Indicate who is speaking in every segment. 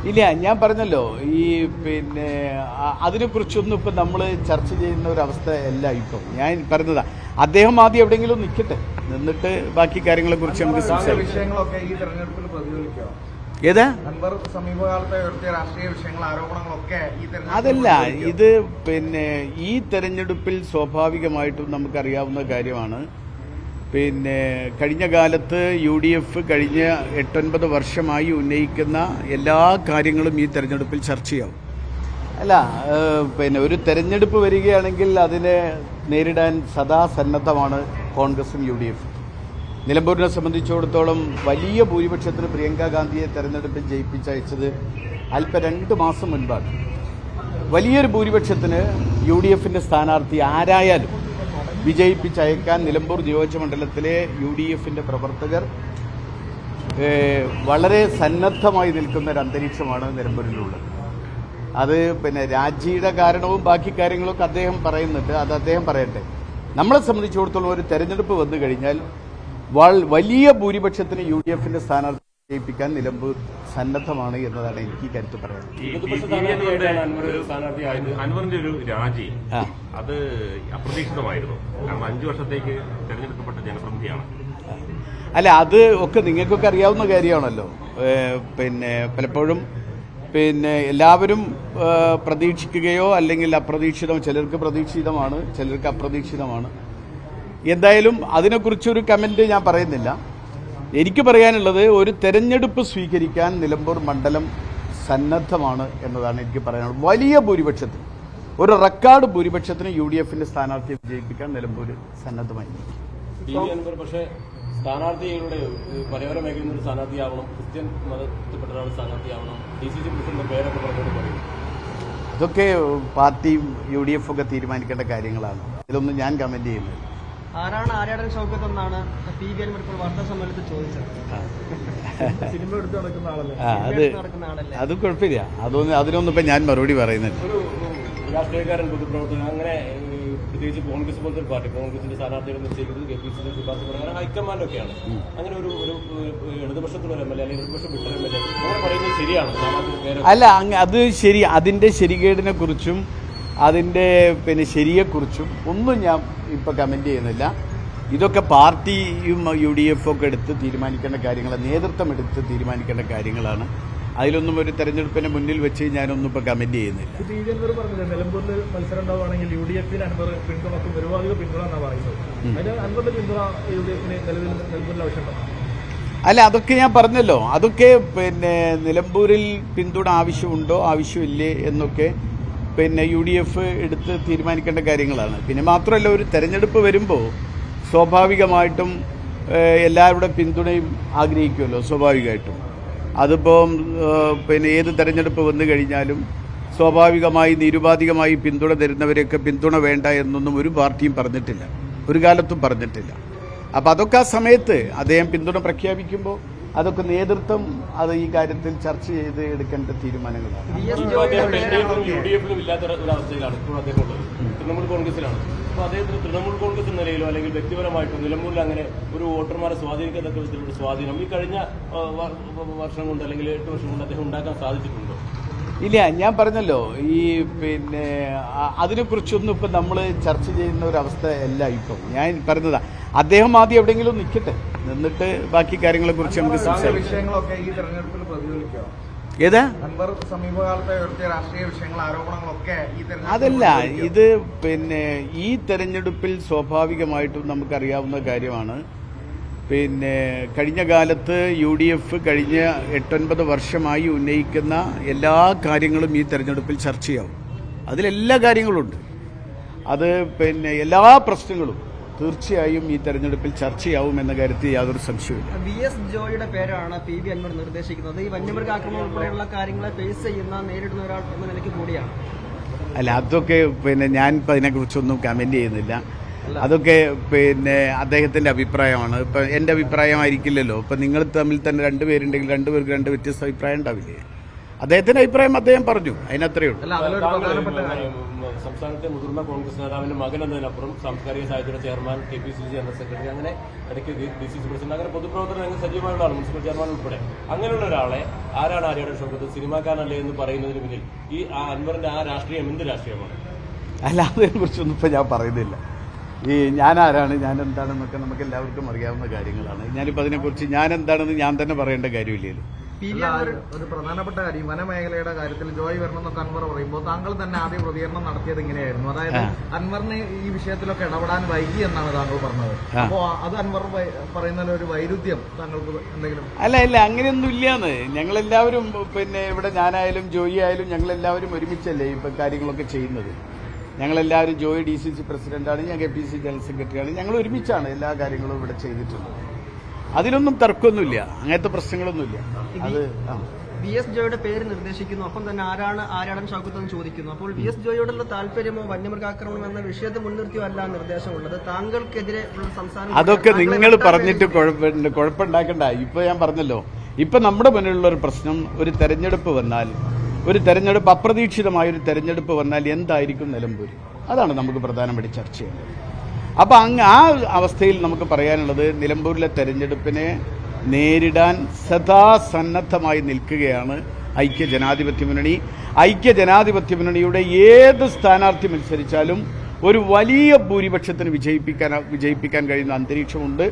Speaker 1: ഇല്ല, ഞാൻ പറഞ്ഞല്ലോ ഈ അതിനെക്കുറിച്ചൊന്നും ഇപ്പം നമ്മൾ ചർച്ച ചെയ്യുന്ന ഒരു അല്ല ഇപ്പം. ഞാൻ പറഞ്ഞതാ, അദ്ദേഹം ആദ്യം എവിടെയെങ്കിലും നിൽക്കട്ടെ, നിന്നിട്ട് ബാക്കി കാര്യങ്ങളെ കുറിച്ച് നമുക്ക് സംസാരിക്കാം. ഏതാ
Speaker 2: സമീപകാലത്തെ രാഷ്ട്രീയ വിഷയങ്ങൾ, ആരോപണങ്ങളൊക്കെ
Speaker 1: അതല്ല, ഇത് ഈ തെരഞ്ഞെടുപ്പിൽ സ്വാഭാവികമായിട്ടും നമുക്കറിയാവുന്ന കാര്യമാണ്. കഴിഞ്ഞ കാലത്ത് UDF കഴിഞ്ഞ 8-9 വർഷമായി ഉന്നയിക്കുന്ന എല്ലാ കാര്യങ്ങളും ഈ തെരഞ്ഞെടുപ്പിൽ ചർച്ചയാവും. അല്ല, ഒരു തെരഞ്ഞെടുപ്പ് വരികയാണെങ്കിൽ അതിനെ നേരിടാൻ സദാ സന്നദ്ധമാണ് കോൺഗ്രസും UDF. നിലമ്പൂരിനെ സംബന്ധിച്ചിടത്തോളം വലിയ ഭൂരിപക്ഷത്തിന് പ്രിയങ്ക ഗാന്ധിയെ തെരഞ്ഞെടുപ്പിൽ ജയിപ്പിച്ചയച്ചത് 2 മാസം മുൻപാണ്. വലിയൊരു ഭൂരിപക്ഷത്തിന് UDFന്റെ സ്ഥാനാർത്ഥി ആരായാലും വിജയിപ്പിച്ചയക്കാൻ നിലമ്പൂർ നിയോജകമണ്ഡലത്തിലെ UDFന്റെ പ്രവർത്തകർ വളരെ സന്നദ്ധമായി നിൽക്കുന്ന ഒരു അന്തരീക്ഷമാണ് നിലമ്പൂരിലുള്ളത്. അത് രാജിയുടെ കാരണവും ബാക്കി കാര്യങ്ങളൊക്കെ അദ്ദേഹം പറയുന്നുണ്ട്, അത് അദ്ദേഹം പറയട്ടെ. നമ്മളെ സംബന്ധിച്ചിടത്തോളം ഒരു തെരഞ്ഞെടുപ്പ് വന്നു കഴിഞ്ഞാൽ വലിയ ഭൂരിപക്ഷത്തിന് UDFന്റെ സ്ഥാനാർത്ഥി ജയിപ്പിക്കാൻ നിലമ്പൂർ സന്നദ്ധമാണ് എന്നതാണ് എനിക്ക് കരുത്ത് പറയാനുള്ളത്.
Speaker 3: അൻവറിന്റെ ഒരു രാജി അത് അപ്രതീക്ഷിതമായിരുന്നു. കാരണം 5 വർഷത്തേക്ക് തെരഞ്ഞെടുക്കപ്പെട്ട ജനപ്രതിനിധിയാണ്.
Speaker 1: അല്ല, അത് ഒക്കെ നിങ്ങൾക്കൊക്കെ അറിയാവുന്ന കാര്യമാണല്ലോ. പലപ്പോഴും എല്ലാവരും പ്രതീക്ഷിക്കുകയോ അല്ലെങ്കിൽ അപ്രതീക്ഷിതം, ചിലർക്ക് പ്രതീക്ഷിതമാണ്, ചിലർക്ക് അപ്രതീക്ഷിതമാണ്. എന്തായാലും അതിനെക്കുറിച്ചൊരു കമന്റ് ഞാൻ പറയുന്നില്ല. എനിക്ക് പറയാനുള്ളത്, ഒരു തെരഞ്ഞെടുപ്പ് സ്വീകരിക്കാൻ നിലമ്പൂർ മണ്ഡലം സന്നദ്ധമാണ് എന്നതാണ് എനിക്ക് പറയാനുള്ളത്. വലിയ ഭൂരിപക്ഷത്തിന്, ഒരു റെക്കോർഡ് ഭൂരിപക്ഷത്തിന് UDFന്റെ സ്ഥാനാർത്ഥിയെ വിജയിപ്പിക്കാൻ നിലമ്പൂർ സന്നദ്ധമായി.
Speaker 4: പക്ഷേ സ്ഥാനാർത്ഥികളുടെ പരമ്പര മേഖലയിൽ നിന്ന് സ്ഥാനാർത്ഥിയാവണം, ക്രിസ്ത്യൻ മതത്തിൽപ്പെട്ട ഒരാൾ സ്ഥാനാർത്ഥിയാവണം, DCC പ്രസിഡന്റ് പേരൊക്കെ പറഞ്ഞുകൊണ്ട് പറയും.
Speaker 1: അതൊക്കെ പാർട്ടിയും UDF ഒക്കെ തീരുമാനിക്കേണ്ട കാര്യങ്ങളാണ്. ഇതിലൊന്നും ഞാൻ കമന്റ് ചെയ്യുന്നത്.
Speaker 2: ആരാണ് ആര്യാടൻ ഷൗക്കത്ത് എന്നാണ് PV അൻവർ ഇപ്പോൾ വാർത്താ സമ്മേളനത്തിൽ ചോദിച്ചത്. സിനിമ എടുത്ത് നടക്കുന്ന ആളല്ലേ?
Speaker 1: അത് കുഴപ്പമില്ല, അതിനൊന്നും ഇപ്പം ഞാൻ മറുപടി പറയുന്നില്ല.
Speaker 4: ഒരു രാഷ്ട്രീയക്കാരൻ, പൊതുപ്രവർത്തകൻ, അങ്ങനെ പ്രത്യേകിച്ച് കോൺഗ്രസ് പോലത്തെ ഒരു പാർട്ടി, കോൺഗ്രസിന്റെ സ്ഥാനാർത്ഥികൾ നിശ്ചയിക്കുന്നത് KPCC ശുപാർശ പ്രകാരം ഹൈക്കമാൻഡൊക്കെയാണ്. അങ്ങനെ ഒരു ഇടതുപക്ഷത്തുള്ള MLA അല്ലെങ്കിൽ ഇടതുപക്ഷം വിട്ട MLA അങ്ങനെ പറയുന്നത് ശരിയാണ്?
Speaker 1: അല്ല, അത് ശരി. അതിന്റെ ശരികേടിനെ കുറിച്ചും അതിന്റെ ശരിയെക്കുറിച്ചും ഒന്നും ഞാൻ ഇപ്പൊ കമന്റ് ചെയ്യുന്നില്ല. ഇതൊക്കെ പാർട്ടിയും UDF ഒക്കെ എടുത്ത് തീരുമാനിക്കേണ്ട കാര്യങ്ങളാണ്, നേതൃത്വം എടുത്ത് തീരുമാനിക്കേണ്ട കാര്യങ്ങളാണ്. അതിലൊന്നും ഒരു തെരഞ്ഞെടുപ്പിനെ മുന്നിൽ വെച്ച് ഞാനൊന്നും ഇപ്പൊ കമന്റ് ചെയ്യുന്നില്ല.
Speaker 2: നിലമ്പൂരിൽ മത്സരം ഉണ്ടാവുകയാണെങ്കിൽ UDFന് അൻവർ പിന്തുണക്കും, നിരുപാധിക പിന്തുണ എന്നാണ് പറയുന്നത്. അൻവറിന്റെ പിന്തുണ UDFന് നിലവിൽ നിലമ്പൂരിൽ ആവശ്യമുണ്ടോ?
Speaker 1: അല്ല, അതൊക്കെ ഞാൻ പറഞ്ഞല്ലോ. അതൊക്കെ നിലമ്പൂരിൽ പിന്തുണ ആവശ്യമുണ്ടോ ആവശ്യമില്ലേ എന്നൊക്കെ UDF എടുത്ത് തീരുമാനിക്കേണ്ട കാര്യങ്ങളാണ്. പിന്നെ മാത്രമല്ല, ഒരു തെരഞ്ഞെടുപ്പ് വരുമ്പോൾ സ്വാഭാവികമായിട്ടും എല്ലാവരുടെ പിന്തുണയും ആഗ്രഹിക്കുമല്ലോ, സ്വാഭാവികമായിട്ടും. അതിപ്പോൾ ഏത് തെരഞ്ഞെടുപ്പ് വന്നു കഴിഞ്ഞാലും സ്വാഭാവികമായി നിരുപാധികമായി പിന്തുണ തരുന്നവരെയൊക്കെ പിന്തുണ വേണ്ട എന്നൊന്നും ഒരു പാർട്ടിയും പറഞ്ഞിട്ടില്ല, ഒരു കാലത്തും പറഞ്ഞിട്ടില്ല. അപ്പം അതൊക്കെ ആ സമയത്ത് അദ്ദേഹം പിന്തുണ പ്രഖ്യാപിക്കുമ്പോൾ അതൊക്കെ നേതൃത്വം അത് ഈ കാര്യത്തിൽ ചർച്ച ചെയ്ത് എടുക്കേണ്ട തീരുമാനങ്ങളാണ്.
Speaker 4: തൃണമൂൽ കോൺഗ്രസിലാണ്. അപ്പോൾ അദ്ദേഹത്തിന് തൃണമൂൽ കോൺഗ്രസ് നിലയിലോ അല്ലെങ്കിൽ വ്യക്തിപരമായിട്ടോ നിലമ്പൂരിൽ അങ്ങനെ ഒരു വോട്ടർമാരെ സ്വാധീനിക്കത്തക്ക വിധത്തിലുള്ള സ്വാധീനം ഈ കഴിഞ്ഞ വർഷം കൊണ്ട് അല്ലെങ്കിൽ 8 വർഷം കൊണ്ട് അദ്ദേഹം ഉണ്ടാക്കാൻ സാധിച്ചിട്ടുണ്ടോ?
Speaker 1: ഇല്ല, ഞാൻ പറഞ്ഞല്ലോ, ഈ അതിനെക്കുറിച്ചൊന്നും ഇപ്പം നമ്മൾ ചർച്ച ചെയ്യുന്ന ഒരു അല്ല ഇപ്പം. ഞാൻ പറഞ്ഞതാ, അദ്ദേഹം ആദ്യം എവിടെയെങ്കിലും നിൽക്കട്ടെ, നിന്നിട്ട് ബാക്കി കാര്യങ്ങളെ കുറിച്ച് നമുക്ക് സംസാരിക്കാം. ഏതാ
Speaker 2: സമീപകാലത്തെ രാഷ്ട്രീയ വിഷയങ്ങൾ, ആരോപണങ്ങളൊക്കെ
Speaker 1: അതല്ല, ഇത് ഈ തെരഞ്ഞെടുപ്പിൽ സ്വാഭാവികമായിട്ടും നമുക്കറിയാവുന്ന കാര്യമാണ്. കഴിഞ്ഞ കാലത്ത് UDF കഴിഞ്ഞ 8-9 വർഷമായി ഉന്നയിക്കുന്ന എല്ലാ കാര്യങ്ങളും ഈ തെരഞ്ഞെടുപ്പിൽ ചർച്ചയാവും. അതിലെല്ലാ കാര്യങ്ങളുണ്ട്. അത് എല്ലാ പ്രശ്നങ്ങളും തീർച്ചയായും ഈ തെരഞ്ഞെടുപ്പിൽ ചർച്ചയാവും എന്ന കാര്യത്തിൽ യാതൊരു സംശയവുമില്ല.
Speaker 2: VS ജോയിയുടെ പേരാണ് PV അൻവർ നിർദ്ദേശിക്കുന്നത്. ഈ വന്യമൃഗ ആക്രമണം ഉൾപ്പെടെയുള്ള കാര്യങ്ങളെ ഫേസ് ചെയ്യുന്ന, നേരിടുന്ന ഒരാൾ എന്ന നിലയ്ക്ക് കൂടിയാണ്.
Speaker 1: അല്ല, അതൊക്കെ ഞാൻ ഇപ്പം അതിനെക്കുറിച്ചൊന്നും കമന്റ് ചെയ്യുന്നില്ല. അതൊക്കെ അദ്ദേഹത്തിന്റെ അഭിപ്രായമാണ്. ഇപ്പം എൻ്റെ അഭിപ്രായമായിരിക്കില്ലല്ലോ. ഇപ്പം നിങ്ങൾ തമ്മിൽ തന്നെ 2 പേരുണ്ടെങ്കിൽ 2 പേർക്ക് 2 വ്യത്യസ്ത അഭിപ്രായം ഉണ്ടാവില്ലേ? അദ്ദേഹത്തിന്റെ അഭിപ്രായം അദ്ദേഹം പറഞ്ഞു, അതിനത്രയേ ഉള്ളൂ.
Speaker 2: അല്ല അതിലൊരു പ്രധാനപ്പെട്ട കാര്യം
Speaker 4: സംസ്ഥാനത്തെ മുതിർന്ന കോൺഗ്രസ് നേതാവിന്റെ മകൻ എന്നതിനപ്പുറം സാംസ്കാരിക സാഹിത്യയുടെ ചെയർമാൻ, KPCC ജനറൽ സെക്രട്ടറി, അങ്ങനെ ഇടയ്ക്ക് DCC പ്രസിഡന്റ്, അങ്ങനെ പൊതുപ്രവർത്തനം രംഗം സജീവമായുള്ള ആൾ, മുനിസിപ്പൽ ചെയർമാൻ ഉൾപ്പെടെ അങ്ങനെയുള്ള ഒരാളെ ആരാണ് ആര്യാടൻ ഷൗക്കത്ത് സിനിമാക്കാരനല്ലേ എന്ന് പറയുന്നതിന് പിന്നിൽ ഈ അൻവറിന്റെ ആ രാഷ്ട്രീയം എന്ത് രാഷ്ട്രീയമാണ്?
Speaker 1: അല്ല, അതിനെക്കുറിച്ചൊന്നും ഇപ്പം ഞാൻ പറയുന്നില്ല. ഈ ഞാനാരാണ്, ഞാൻ എന്താണെന്നൊക്കെ നമുക്ക് എല്ലാവർക്കും അറിയാവുന്ന കാര്യങ്ങളാണ്. ഞാനിപ്പോൾ അതിനെക്കുറിച്ച് ഞാൻ എന്താണെന്ന് ഞാൻ തന്നെ പറയേണ്ട കാര്യമില്ലല്ലോ.
Speaker 2: ഒരു പ്രധാനപ്പെട്ട കാര്യം, വനമേഖലയുടെ കാര്യത്തിൽ ജോയ് വരണമെന്നൊക്കെ അൻവർ പറയുമ്പോൾ താങ്കൾ തന്നെ ആദ്യം പ്രതികരണം നടത്തിയത് ഇങ്ങനെയായിരുന്നു. അതായത് അൻവറിന് ഈ വിഷയത്തിലൊക്കെ ഇടപെടാൻ വൈകി എന്നാണ് താങ്കൾ പറഞ്ഞത്. അപ്പോൾ അത് അൻവർ പറയുന്നതിൽ ഒരു വൈരുദ്ധ്യം താങ്കൾക്ക് എന്തെങ്കിലും?
Speaker 1: അല്ല അങ്ങനെയൊന്നും ഇല്ലാന്ന്. ഞങ്ങളെല്ലാവരും പിന്നെ ഇവിടെ ഞാനായാലും ജോയി ആയാലും ഞങ്ങളെല്ലാവരും ഒരുമിച്ചല്ലേ ഇപ്പം കാര്യങ്ങളൊക്കെ ചെയ്യുന്നത്. ഞങ്ങളെല്ലാവരും ജോയി DCC പ്രസിഡന്റാണ്, ഞാൻ KPCC ജനറൽ സെക്രട്ടറിയാണ്. ഞങ്ങൾ ഒരുമിച്ചാണ് എല്ലാ കാര്യങ്ങളും ഇവിടെ ചെയ്തിട്ടുള്ളത്. അതിലൊന്നും തർക്കമൊന്നുമില്ല, അങ്ങനത്തെ പ്രശ്നങ്ങളൊന്നുമില്ല. അത്
Speaker 5: VS ജോയിയുടെ പേര് നിർദ്ദേശിക്കുന്നു, ഒപ്പം തന്നെ ആരാടൻ ഷൗക്കത്ത് എന്ന് ചോദിക്കുന്നു. അപ്പോൾ VS ജോയിയോടുള്ള താല്പര്യമോ വന്യമൃഗാക്രമണം എന്ന വിഷയത്തെ മുൻനിർത്തിയോ അല്ല നിർദ്ദേശമുള്ളത്. താങ്കൾക്കെതിരെ സംസാരം
Speaker 1: അതൊക്കെ നിങ്ങൾ പറഞ്ഞിട്ട് കുഴപ്പമുണ്ടാക്കണ്ട. ഇപ്പൊ ഞാൻ പറഞ്ഞല്ലോ, ഇപ്പൊ നമ്മുടെ മുന്നിലുള്ള ഒരു പ്രശ്നം, ഒരു തെരഞ്ഞെടുപ്പ് വന്നാൽ, അപ്രതീക്ഷിതമായൊരു തെരഞ്ഞെടുപ്പ് വന്നാൽ എന്തായിരിക്കും നിലമ്പൂർ, അതാണ് നമുക്ക് പ്രധാനമായിട്ട് ചർച്ച ചെയ്യുന്നത്. അപ്പൊ ആ അവസ്ഥയിൽ നമുക്ക് പറയാനുള്ളത്, നിലമ്പൂരിലെ തെരഞ്ഞെടുപ്പിനെ നേരിടാൻ സദാസന്നദ്ധമായി നിൽക്കുകയാണ് ഐക്യജനാധിപത്യ മുന്നണി. ഐക്യജനാധിപത്യ ഏത് സ്ഥാനാർത്ഥി മത്സരിച്ചാലും ഒരു വലിയ ഭൂരിപക്ഷത്തിന് വിജയിപ്പിക്കാൻ കഴിയുന്ന അന്തരീക്ഷമുണ്ട്.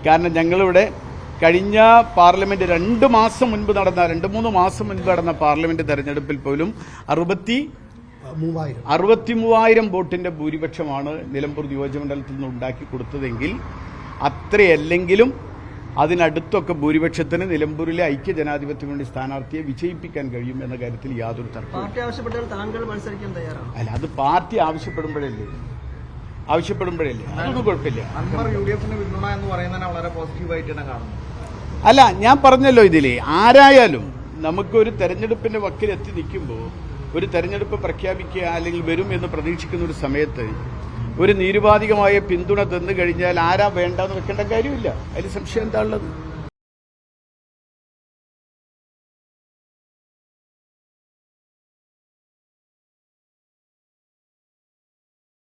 Speaker 1: കാരണം ഞങ്ങളിവിടെ കഴിഞ്ഞ പാർലമെന്റ് 2 മാസം മുൻപ് നടന്ന 2-3 മാസം മുൻപ് നടന്ന പാർലമെന്റ് തെരഞ്ഞെടുപ്പിൽ പോലും 63,000 വോട്ടിന്റെ ഭൂരിപക്ഷമാണ് നിലമ്പൂർ നിയോജകമണ്ഡലത്തിൽ നിന്ന് ഉണ്ടാക്കി കൊടുത്തതെങ്കിൽ, അത്രയല്ലെങ്കിലും അതിനടുത്തൊക്കെ ഭൂരിപക്ഷത്തിന് നിലമ്പൂരിലെ ഐക്യജനാധിപത്യ മുന്നണി സ്ഥാനാർത്ഥിയെ വിജയിപ്പിക്കാൻ കഴിയും എന്ന കാര്യത്തിൽ യാതൊരു തർക്കവും.
Speaker 5: പാർട്ടി ആവശ്യപ്പെട്ടാൽ താങ്കൾ മത്സരിക്കാൻ തയ്യാറാണ്?
Speaker 1: അല്ല, അത് പാർട്ടി ആവശ്യപ്പെടുമ്പോഴല്ലേ, അതൊന്നും കുഴപ്പമില്ല.
Speaker 2: അൻവർ UDFന് പിന്തുണ എന്ന് പറയുന്നതിനെ വളരെ പോസിറ്റീവായിട്ടാണ് കാണുന്നത്.
Speaker 1: അല്ല, ഞാൻ പറഞ്ഞല്ലോ, ഇതിലെ ആരായാലും നമുക്കൊരു തെരഞ്ഞെടുപ്പിന്റെ വക്കിലെത്തി നിൽക്കുമ്പോൾ, ഒരു തെരഞ്ഞെടുപ്പ് പ്രഖ്യാപിക്കുക അല്ലെങ്കിൽ വരും എന്ന് പ്രതീക്ഷിക്കുന്ന ഒരു സമയത്ത് ഒരു നിരുപാധികമായ പിന്തുണ തന്നു കഴിഞ്ഞാൽ ആരാ വേണ്ടെന്ന് വെക്കേണ്ട കാര്യമില്ല. അതിൽ സംശയം എന്താ ഉള്ളത്?